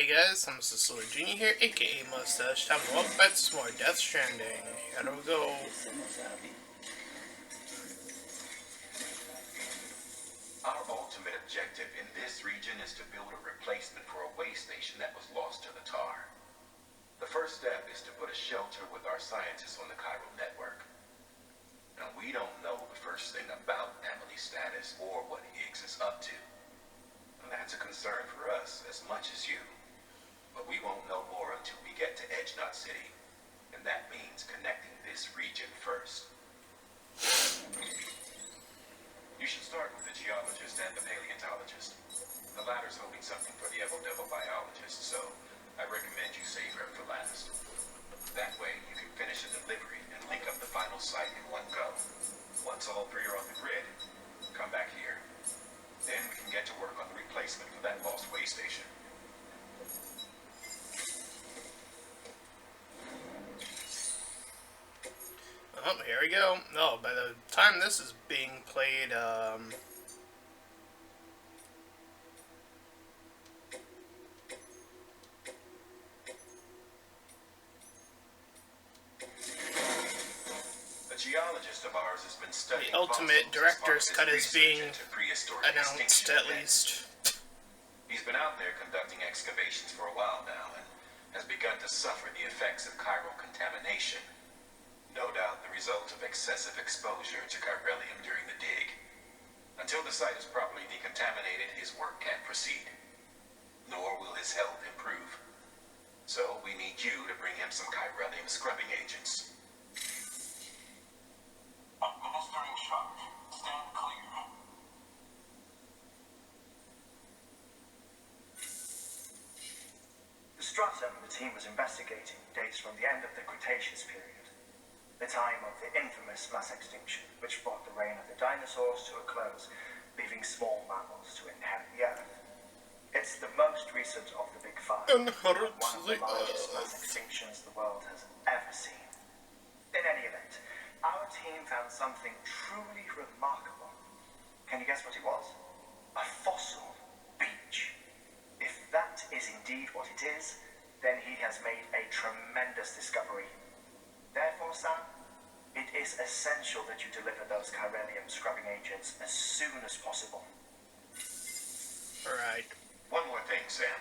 Hey guys, I'm Cecily Jr. here, aka Mustached. Time to welcome back to some more Death Stranding. Here we go. Our ultimate objective in this region is to build a replacement for a way station that was lost to the tar. The first step is to put a shelter with our scientists on the chiral network. Now, we don't know the first thing about Emily's status or what Higgs is up to. And that's a concern for us as much as you. But we won't know more until we get to Edge Knot City. And that means connecting this region first. You should start with the geologist and the paleontologist. The latter's holding something for the Evo-Devo biologist, so I recommend you save her for last. That way, you can finish a delivery and link up the final site in one go. Once all three are on the grid, come back here. Then we can get to work on the replacement for that lost way station. Oh, here we go. Oh, by the time this is being played, A geologist of ours has been studying the ultimate director's cut is being announced, at least. He's been out there conducting excavations for a while now and has begun to suffer the effects of chiral contamination. No doubt the result of excessive exposure to chiralium during the dig. Until the site is properly decontaminated, his work can't proceed. Nor will his health improve. So we need you to bring him some chiralium scrubbing agents. Administering charge. Stand clear. The stratum the team was investigating dates from the end of the Cretaceous period. The time of the infamous mass extinction, which brought the reign of the dinosaurs to a close, leaving small mammals to inherit the Earth. It's the most recent of the Big Five, and one of the largest mass extinctions the world has ever seen. In any event, our team found something truly remarkable. Can you guess what it was? A fossil beach. If that is indeed what it is, then he has made a tremendous discovery. Therefore, Sam, it is essential that you deliver those chiralium scrubbing agents as soon as possible. Alright. One more thing, Sam.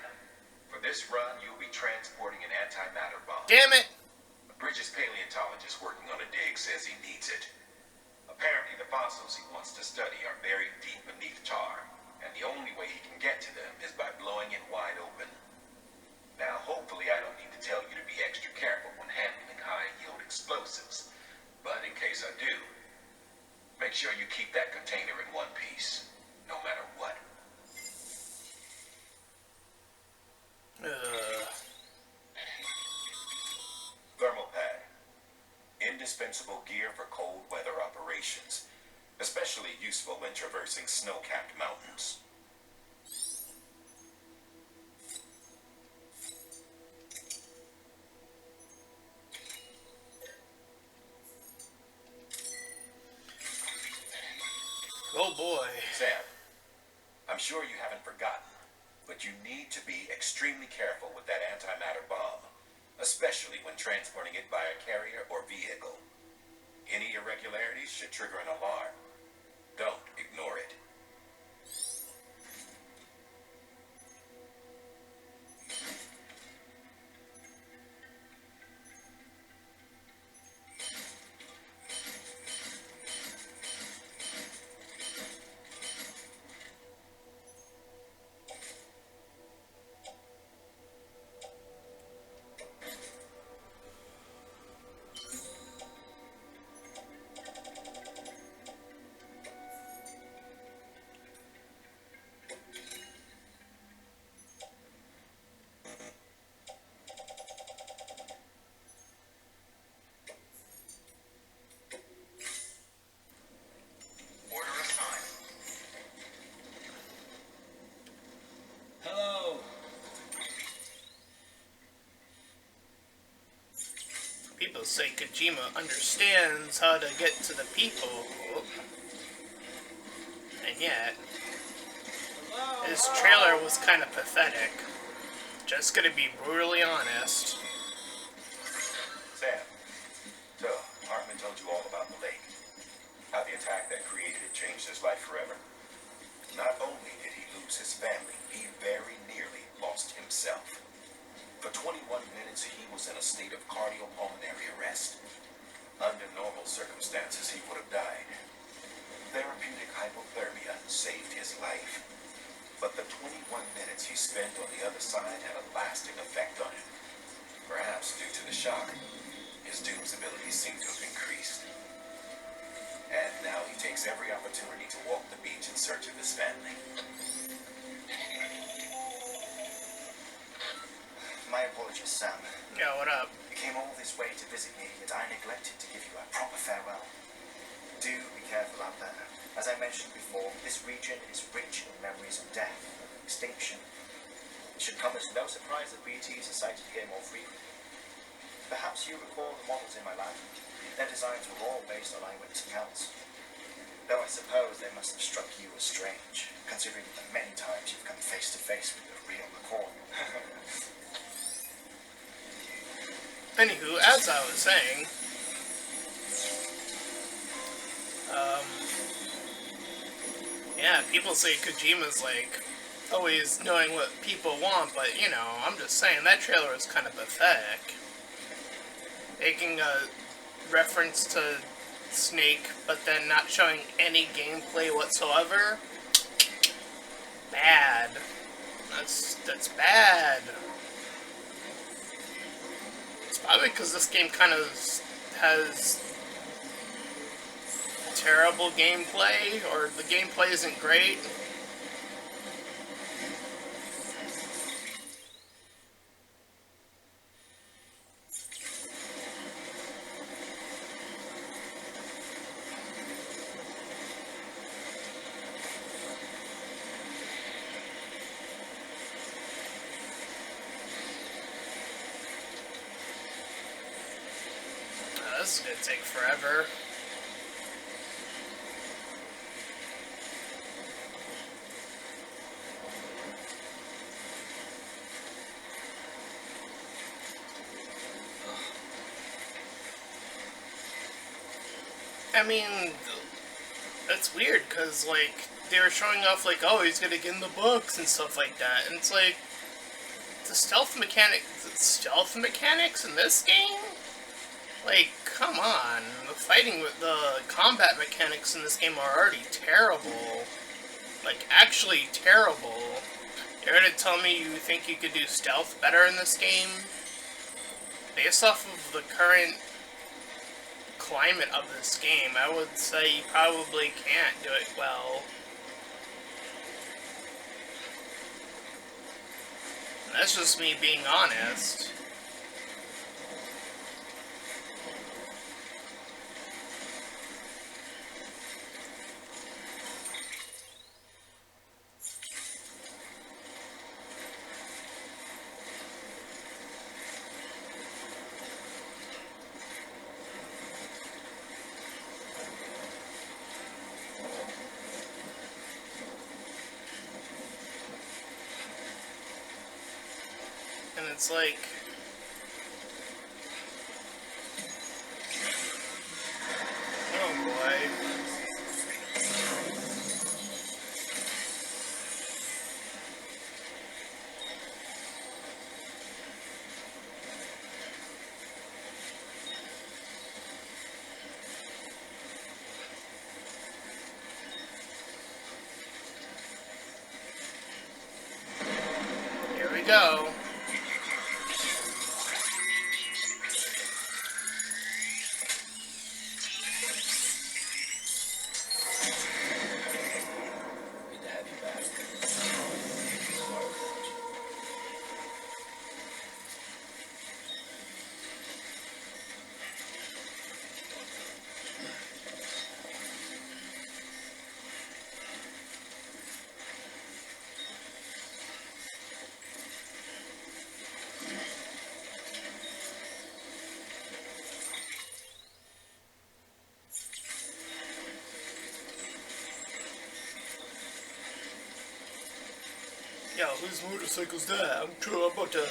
For this run, you'll be transporting an antimatter bomb. Damn it! The British paleontologist working on a dig says he needs it. Apparently, the fossils he wants to study are buried deep beneath tar, and the only way he can get to them is by blowing it wide open. Now, hopefully I don't need to tell you to be extra careful when handling high-yield explosives, but in case I do, make sure you keep that container in one piece, no matter what. Thermal pad. Indispensable gear for cold weather operations, especially useful when traversing snow-capped mountains. Oh boy. Sam, I'm sure you haven't forgotten, but you need to be extremely careful with that antimatter bomb, especially when transporting it by a carrier or vehicle. Any irregularities should trigger an alarm. Don't ignore it. People say Kojima understands how to get to the people, and yet his trailer was kind of pathetic. Just gonna be brutally honest. Sam, so Hartman told you all about the lake. How the attack that created it changed his life forever. Not only did he lose his family, he very nearly lost himself. For 21 minutes, he was in a state of cardiopulmonary arrest. Under normal circumstances, he would have died. Therapeutic hypothermia saved his life. But the 21 minutes he spent on the other side had a lasting effect on him. Perhaps due to the shock, his Doom's abilities seem to have increased. And now he takes every opportunity to walk the beach in search of his family. My apologies, Sam. Yeah, what up? You came all this way to visit me, yet I neglected to give you a proper farewell. Do be careful out there. As I mentioned before, this region is rich in memories of death and extinction. It should come as no surprise that BTs are sighted here more frequently. Perhaps you recall the models in my lab. Their designs were all based on eyewitness accounts. Though I suppose they must have struck you as strange, considering the many times you've come face to face with the real McCall. Anywho, as I was saying, yeah, people say Kojima's like always knowing what people want, but you know, I'm just saying that trailer is kind of pathetic. Making a reference to Snake, but then not showing any gameplay whatsoever. Bad. That's bad. It's probably because this game kind of has terrible gameplay, or the gameplay isn't great. This is gonna take forever. I mean, it's weird because like they were showing off like, oh, he's gonna get in the books and stuff like that, and it's like the stealth mechanics in this game. Like, come on, the combat mechanics in this game are already terrible. Like, actually terrible. You're gonna tell me you think you could do stealth better in this game? Based off of the current climate of this game, I would say you probably can't do it well. And that's just me being honest. And it's like, oh boy. Here we go. Whose motorcycle's that? I'm sure I'm about to...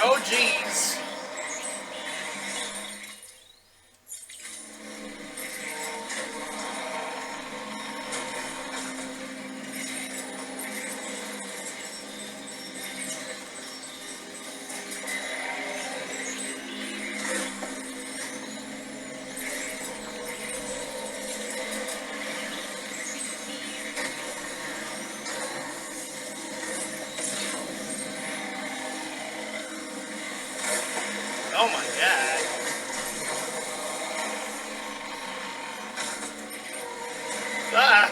Oh, jeez. Oh my god. Ah!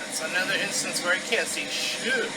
That's another instance where I can't see shit.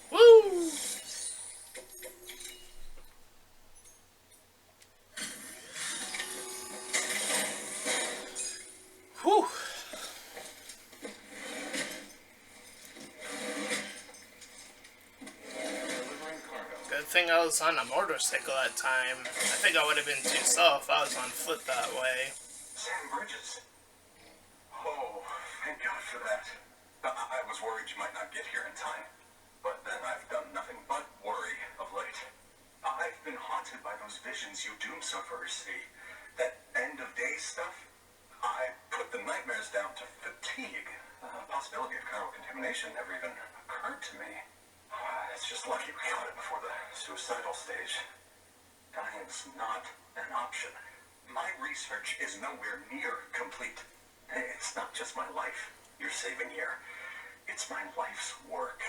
Woo! Whew! Good thing I was on a motorcycle at the time. I think I would have been too slow if I was on foot that way. Sam Bridges. Oh, thank God for that. I was worried you might not get here in time. But then I've done nothing but worry of late. I've been haunted by those visions you doom sufferers see. That end of day stuff. I put the nightmares down to fatigue. The possibility of chiral contamination never even occurred to me. It's just lucky we caught it before the suicidal stage. Dying's not an option. My research is nowhere near complete. It's not just my life you're saving here. It's my life's work.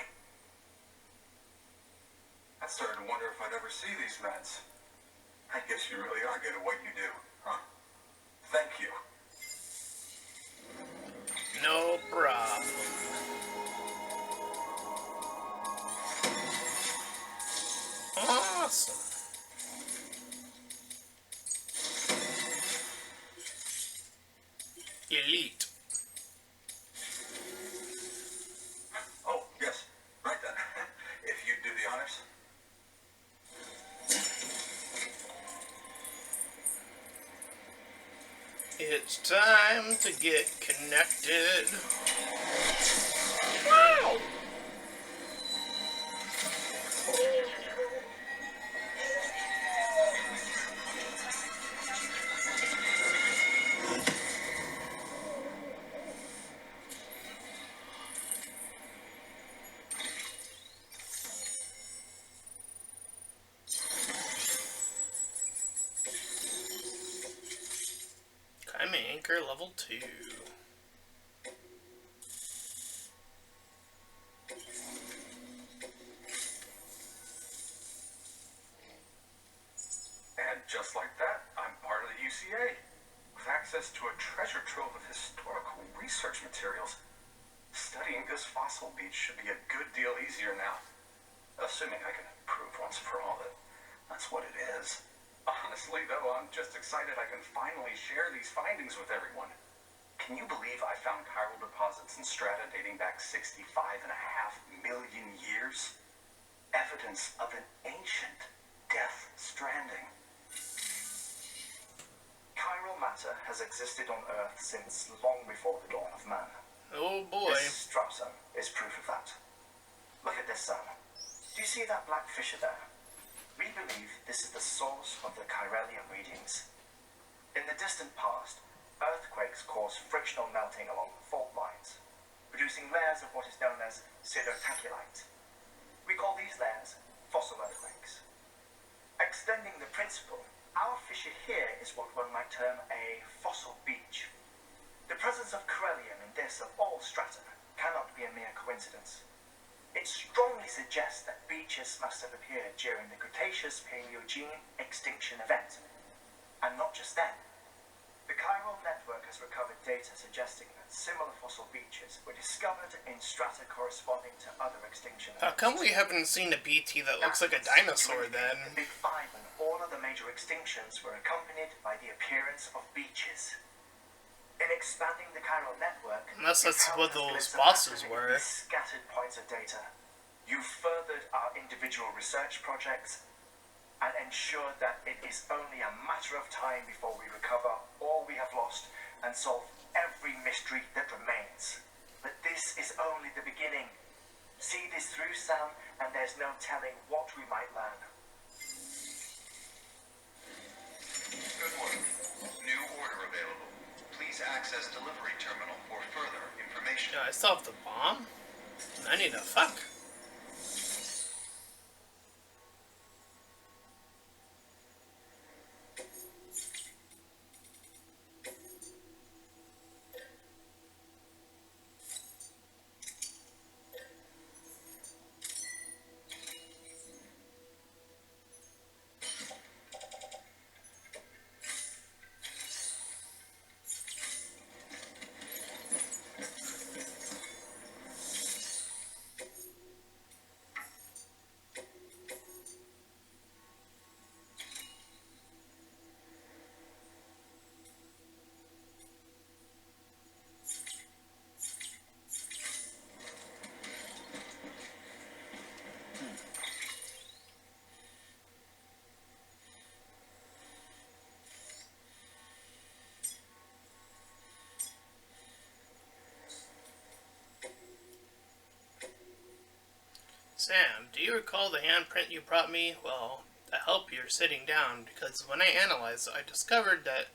I started to wonder if I'd ever see these meds. I guess you really are good at what you do, huh? Thank you. No problem. Awesome. Elite. Oh, yes. Right then. If you'd do the honors. It's Time to get connected. Wow! I'm Anchor level 2. And just like that, I'm part of the UCA, with access to a treasure trove of historical research materials. Studying this fossil beach should be a good deal easier now. Assuming I can prove once for all that that's what it is. Honestly, though, I'm just excited I can finally share these findings with everyone. Can you believe I found chiral deposits in strata dating back 65.5 million years? Evidence of an ancient death stranding. Chiral matter has existed on Earth since long before the dawn of man. Oh boy. This strata is proof of that. Look at this sun. Do you see that black fissure there? We believe this is the source of the chiralium readings. In the distant past, earthquakes caused frictional melting along fault lines, producing layers of what is known as pseudotaculite. We call these layers fossil earthquakes. Extending the principle, our fissure here is what one might term a fossil beach. The presence of chiralium in this of all strata cannot be a mere coincidence. It strongly suggests that beaches must have appeared during the Cretaceous-Paleogene extinction event. And not just then. The chiral network has recovered data suggesting that similar fossil beaches were discovered in strata corresponding to other extinction events. How come we haven't seen a BT that looks like a dinosaur then? The Big Five and all of the major extinctions were accompanied by the appearance of beaches. In expanding the chiral network, Unless that's you've what helped us those glimpse bosses of were. these scattered points of data. You've furthered our individual research projects and ensured that it is only a matter of time before we recover all we have lost and solve every mystery that remains. But this is only the beginning. See this through, Sam, and there's no telling what we might learn. Good work. New order available. Please access delivery terminal for further information. Yeah, I still have the bomb? I need a fuck. Sam, do you recall the handprint you brought me? Well, I hope you're sitting down, because when I analyzed it, I discovered that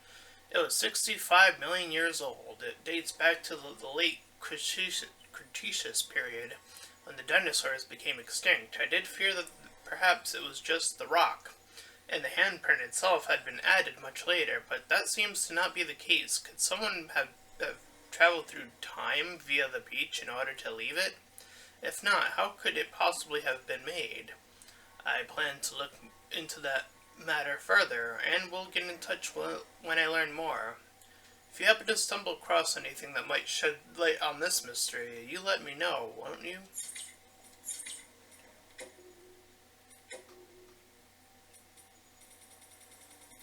it was 65 million years old. It dates back to the late Cretaceous period, when the dinosaurs became extinct. I did fear that perhaps it was just the rock, and the handprint itself had been added much later, but that seems to not be the case. Could someone have traveled through time via the beach in order to leave it? If not, how could it possibly have been made? I plan to look into that matter further, and will get in touch when I learn more. If you happen to stumble across anything that might shed light on this mystery, you let me know, won't you?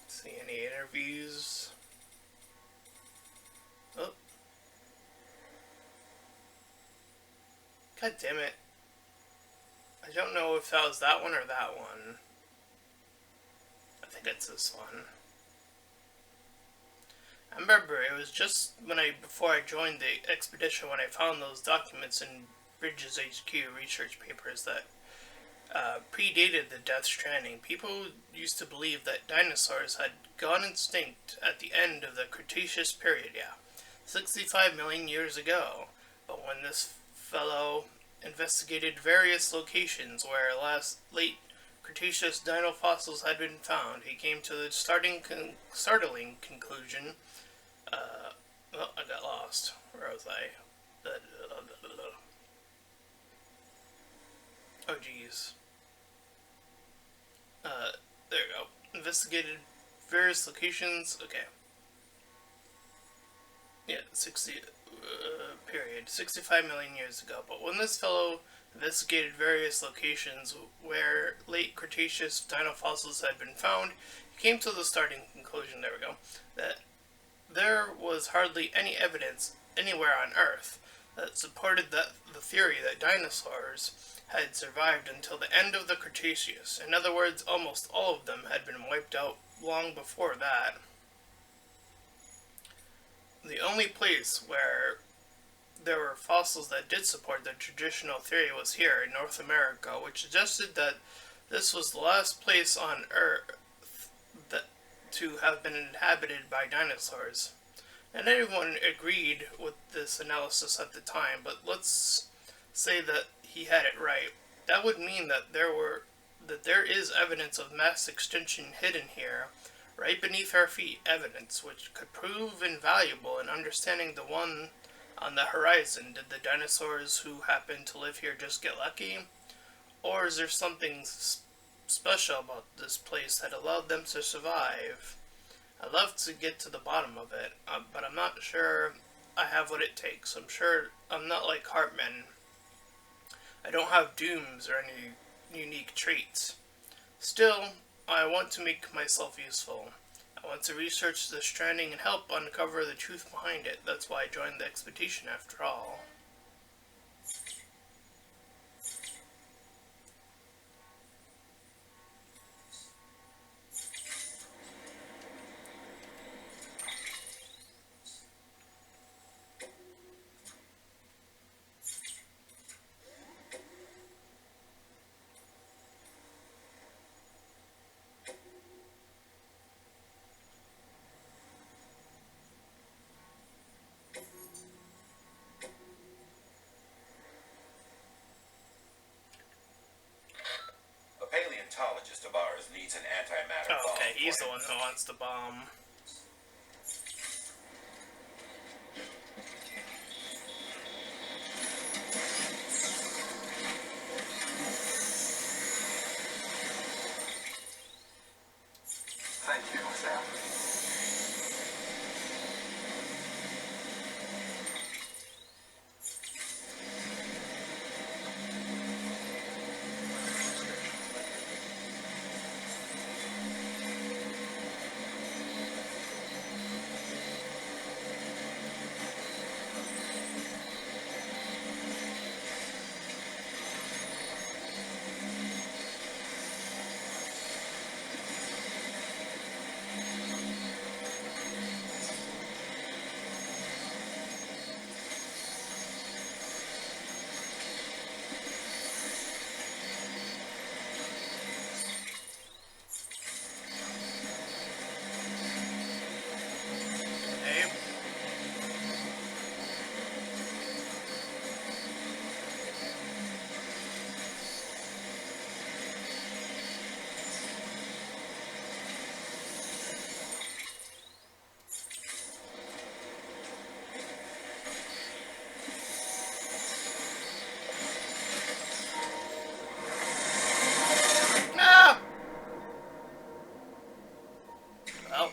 See any interviews? Oh. God damn it. I don't know if that was that one or that one. I think it's this one. I remember it was just before I joined the expedition when I found those documents in Bridges HQ research papers that predated the Death Stranding. People used to believe that dinosaurs had gone extinct at the end of the Cretaceous period, 65 million years ago. But when this fellow investigated various locations where late Cretaceous dino fossils had been found, he came to the startling conclusion. I got lost. Where was I? Oh, jeez. There we go. Investigated various locations. Okay. Yeah, 65 million years ago. But when this fellow investigated various locations where late Cretaceous dino fossils had been found, he came to the starting conclusion, there we go, that there was hardly any evidence anywhere on Earth that supported the theory that dinosaurs had survived until the end of the Cretaceous. In other words, almost all of them had been wiped out long before that. The only place where there were fossils that did support the traditional theory was here in North America, which suggested that this was the last place on Earth to have been inhabited by dinosaurs. And everyone agreed with this analysis at the time, but let's say that he had it right. That would mean that there is evidence of mass extinction hidden here, right beneath our feet, evidence which could prove invaluable in understanding the one on the horizon. Did the dinosaurs who happened to live here just get lucky? Or is there something special about this place that allowed them to survive? I'd love to get to the bottom of it, but I'm not sure I have what it takes. I'm sure I'm not like Hartman. I don't have dooms or any unique traits. Still, I want to make myself useful. I want to research the Stranding and help uncover the truth behind it. That's why I joined the expedition after all. Paleontologist of ours needs an antimatter bomb. Oh, okay, he's the one who wants the bomb. Thank you, Sam. Well,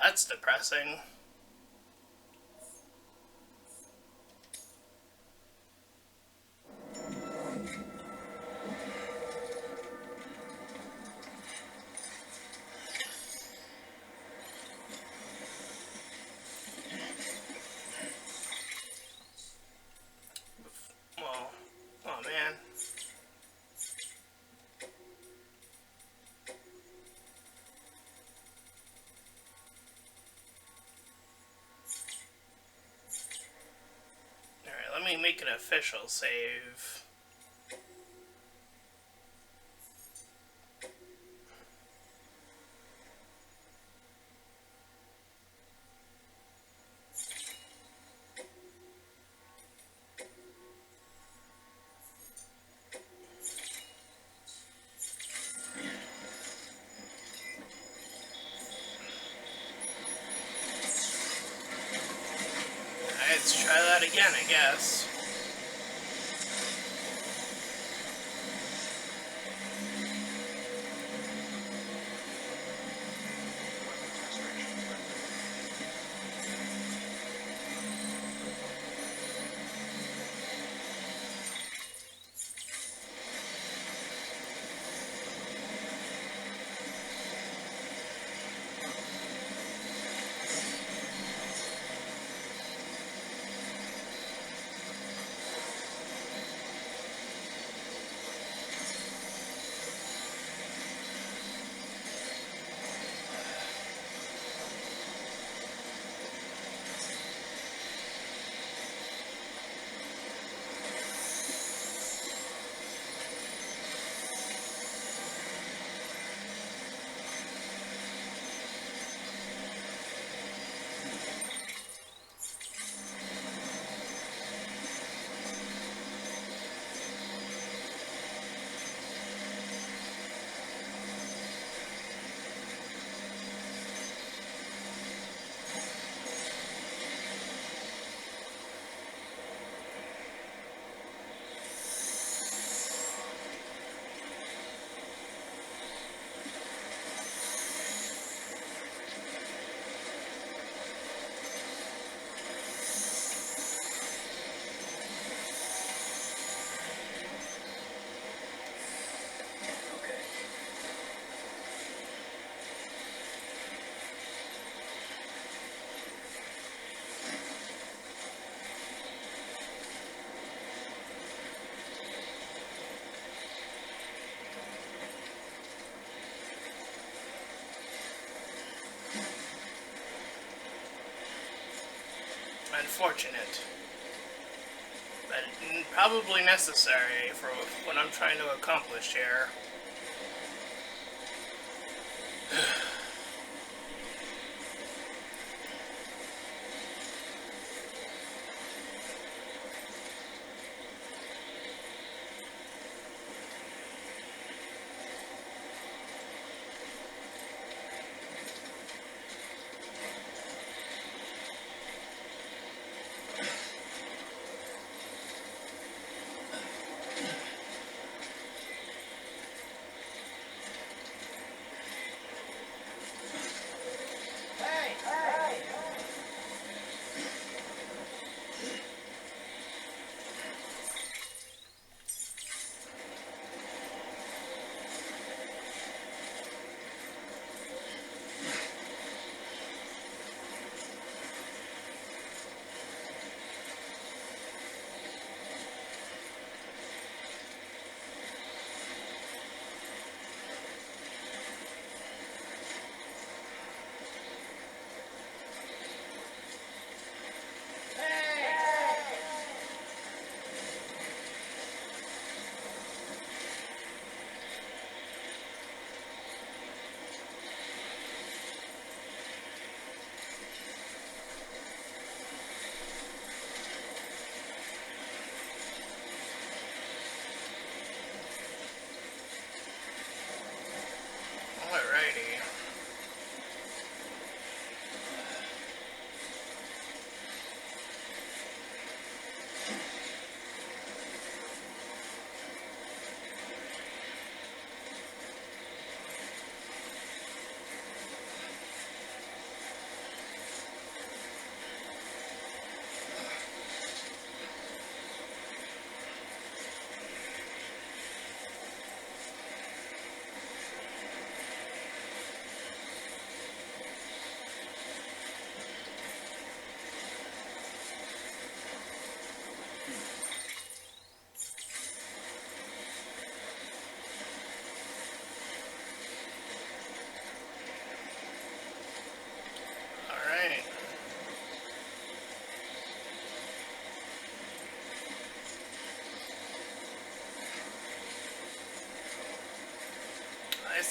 that's depressing. me make an official save. Let's try that again, I guess. Unfortunate, but probably necessary for what I'm trying to accomplish here.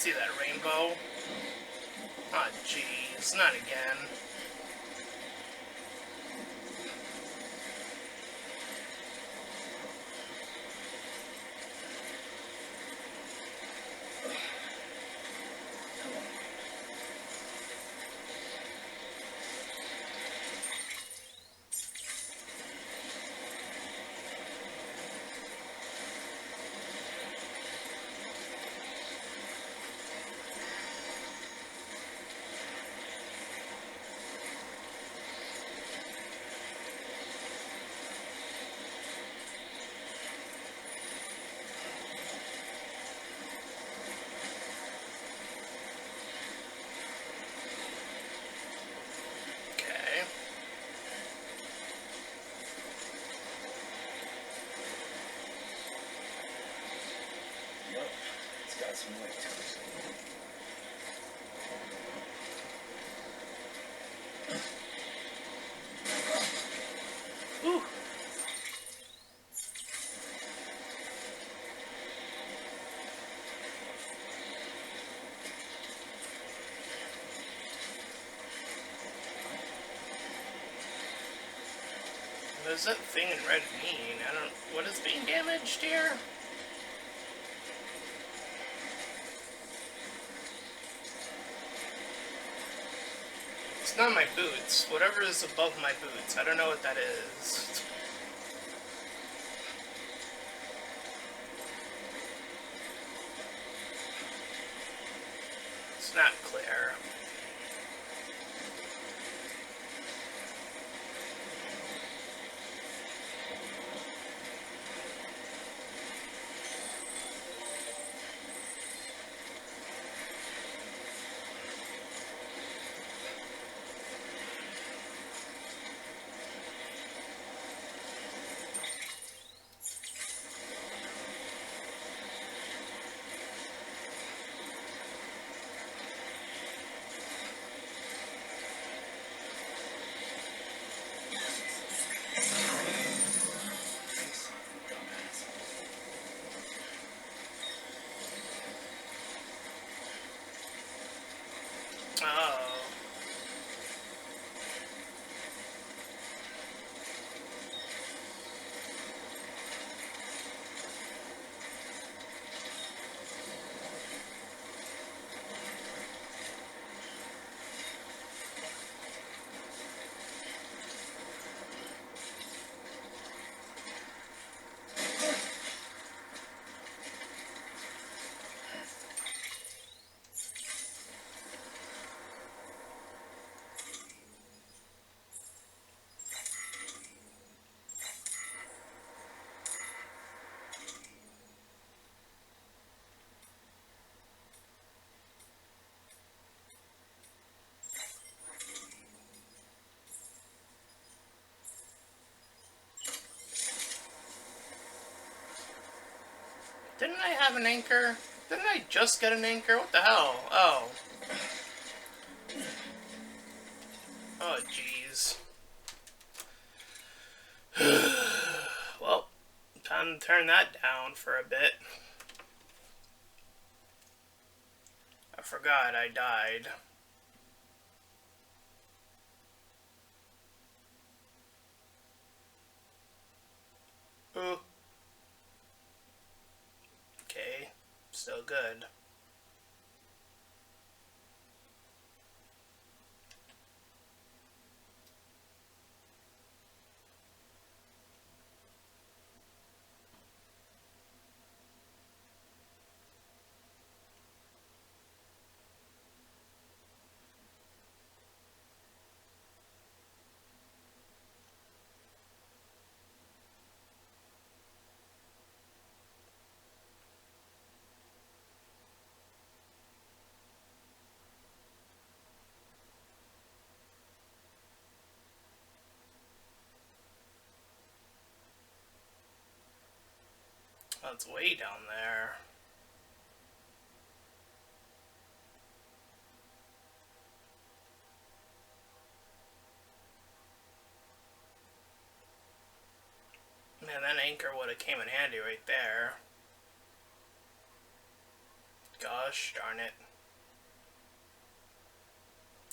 see that rainbow. Oh, jeez, not again. Some weight to it. Ooh. What does that thing in red mean? I don't... What is being damaged here? It's not my boots. Whatever is above my boots. I don't know what that is. It's not clear. Oh. Didn't I have an anchor? Didn't I just get an anchor? What the hell? Oh. Oh, jeez. Well, time to turn that down for a bit. I forgot I died. Ooh. Okay, still good. Oh, it's way down there. Man, that anchor would have came in handy right there. Gosh darn it.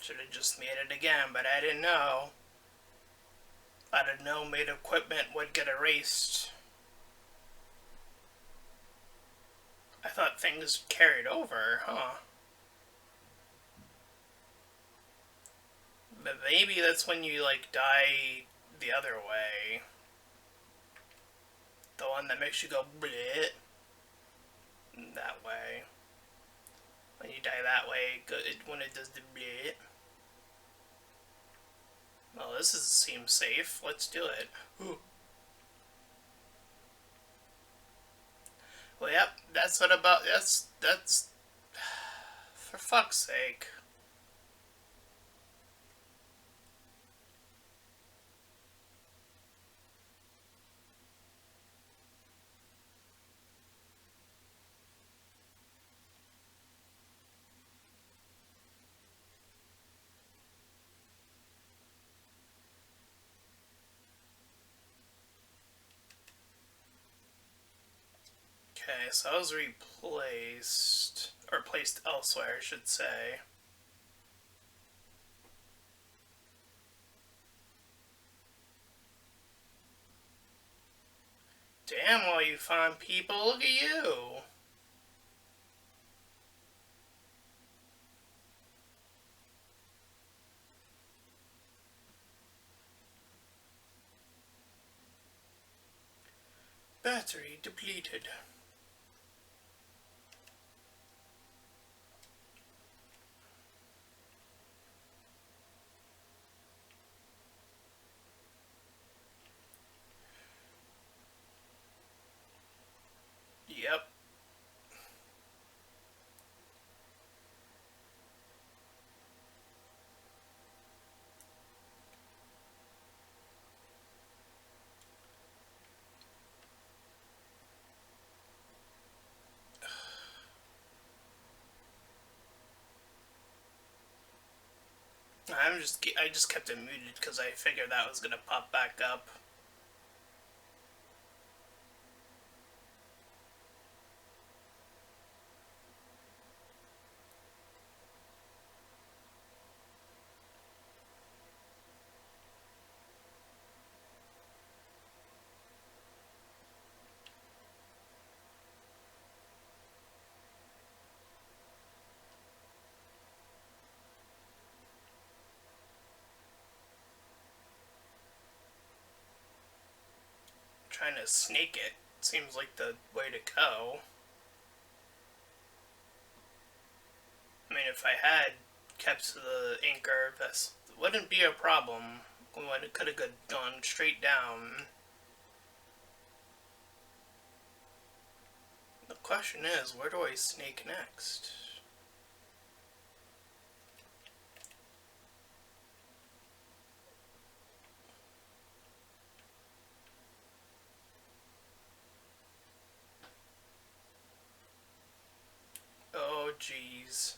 Should have just made it again, but I didn't know. I didn't know made equipment would get erased. I thought things carried over, huh? But maybe that's when you, like, die the other way. The one that makes you go bleh. That way. When you die that way, when it does the bleh. Well, seems safe. Let's do it. Ooh. Well, yep, that's what about, that's, for fuck's sake. Okay, so I was replaced, or placed elsewhere, I should say. Damn, all you fine people, look at you! Battery depleted. Yep. I just kept it muted because I figured that was gonna pop back up. Trying to snake it seems like the way to go. I mean, if I had kept to the anchor, this wouldn't be a problem. When it could have gone straight down. The question is, where do I snake next? Oh, jeez.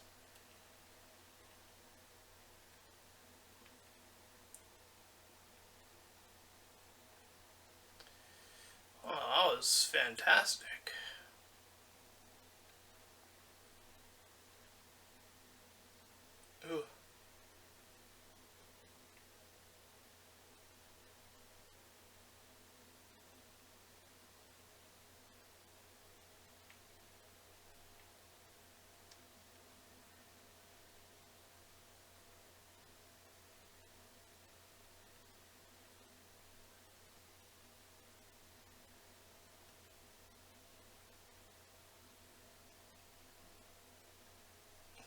Oh, that was fantastic. Ooh.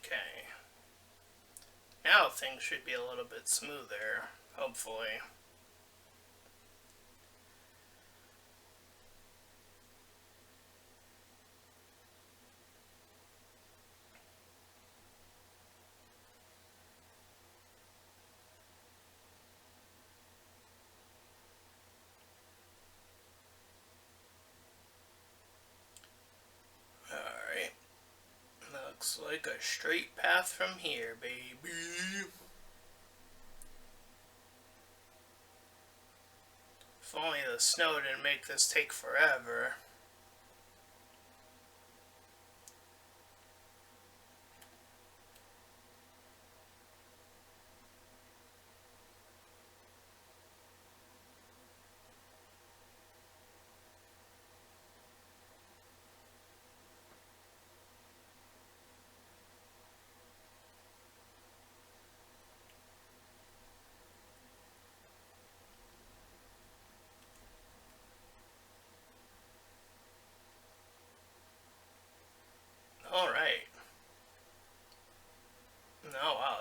Okay. Now things should be a little bit smoother, hopefully. Alright. Looks like a straight path from here, baby. If only the snow didn't make this take forever.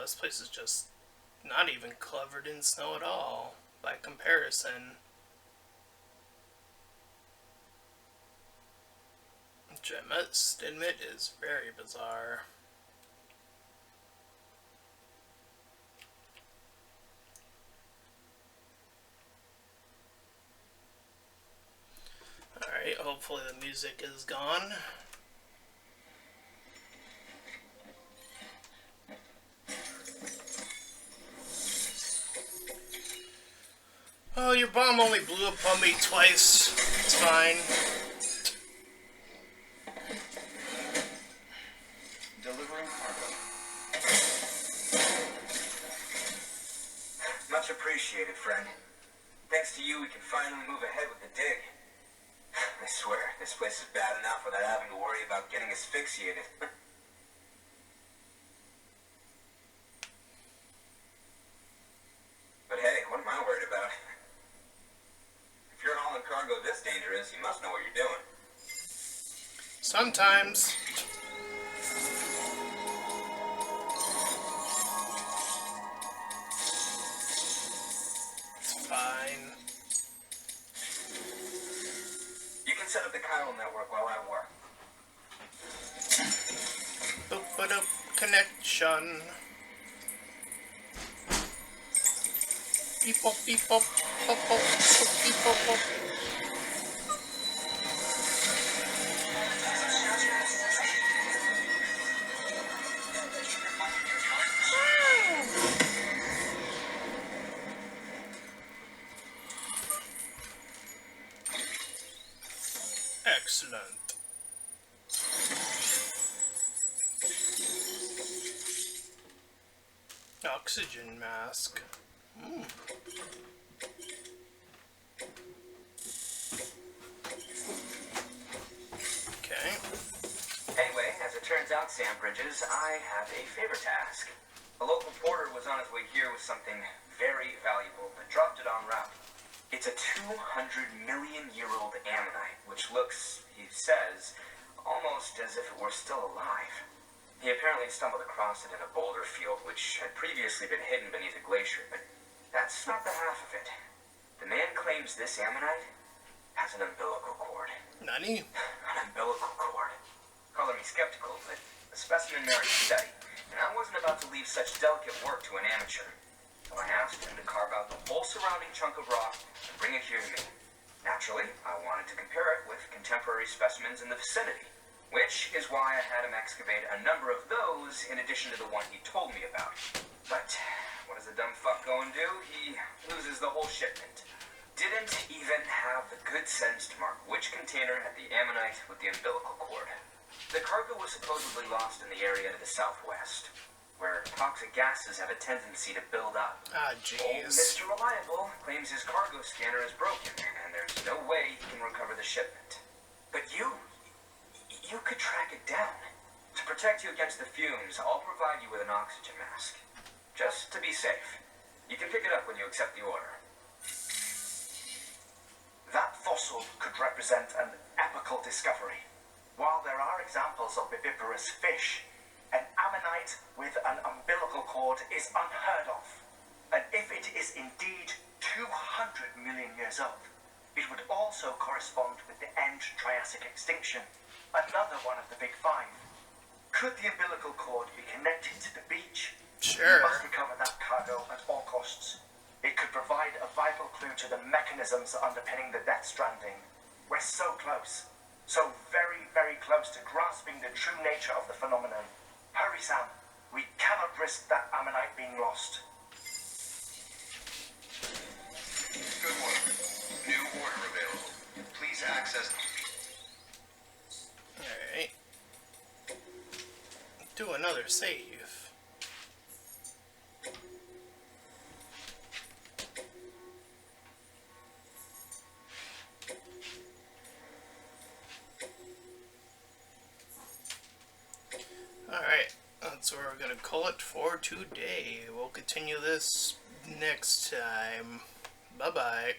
this place is just not even covered in snow at all, by comparison. Which I must admit is very bizarre. Alright, hopefully the music is gone. Oh, your bomb only blew up on me twice. It's fine. Delivering cargo. Much appreciated, friend. Thanks to you, we can finally move ahead with the dig. I swear, this place is bad enough without having to worry about getting asphyxiated. But hey, what am I worried about? If you're hauling cargo this dangerous, you must know what you're doing. Sometimes. It's fine. You can set up the chiral network while I work. Boop-a-doop connection. Beep-bop, beep-bop, bop-bop, beep-bop-bop. Excellent. Oxygen mask. Okay. Anyway, as it turns out, Sam Bridges, I have a favor to ask. A local porter was on his way here with something very valuable, but dropped it en route. It's a 200-million-year-old ammonite, which looks, he says, almost as if it were still alive. He apparently stumbled across it in a boulder field, which had previously been hidden beneath a glacier, but that's not the half of it. The man claims this ammonite has an umbilical cord. Nani? An umbilical cord. Color me skeptical, but the specimen merits study, and I wasn't about to leave such delicate work to an amateur. So I asked him to carve out the whole surrounding chunk of rock and bring it here to me. Naturally, I wanted to compare it with contemporary specimens in the vicinity, which is why I had him excavate a number of those in addition to the one he told me about. But what does the dumb fuck go and do? He loses the whole shipment. Didn't even have the good sense to mark which container had the ammonite with the umbilical cord. The cargo was supposedly lost in the area to the southwest, where toxic gases have a tendency to build up. Ah, Old jeez. Mr. Reliable claims his cargo scanner is broken, and there's no way he can recover the shipment. But you could track it down. To protect you against the fumes, I'll provide you with an oxygen mask. Just to be safe. You can pick it up when you accept the order. That fossil could represent an epochal discovery. While there are examples of viviparous fish, an ammonite with an umbilical cord is unheard of. And if it is indeed 200 million years old, it would also correspond with the end Triassic extinction, another one of the big five. Could the umbilical cord be connected to the beach? Sure. We must recover that cargo at all costs. It could provide a vital clue to the mechanisms underpinning the Death Stranding. We're so close. So very, very close to grasping the true nature of the phenomenon. Hurry, Sam. We cannot risk that ammonite being lost. Good work. New order available. Please access. Alright. Do another save. Alright, that's where we're gonna call it for today. We'll continue this next time. Bye-bye.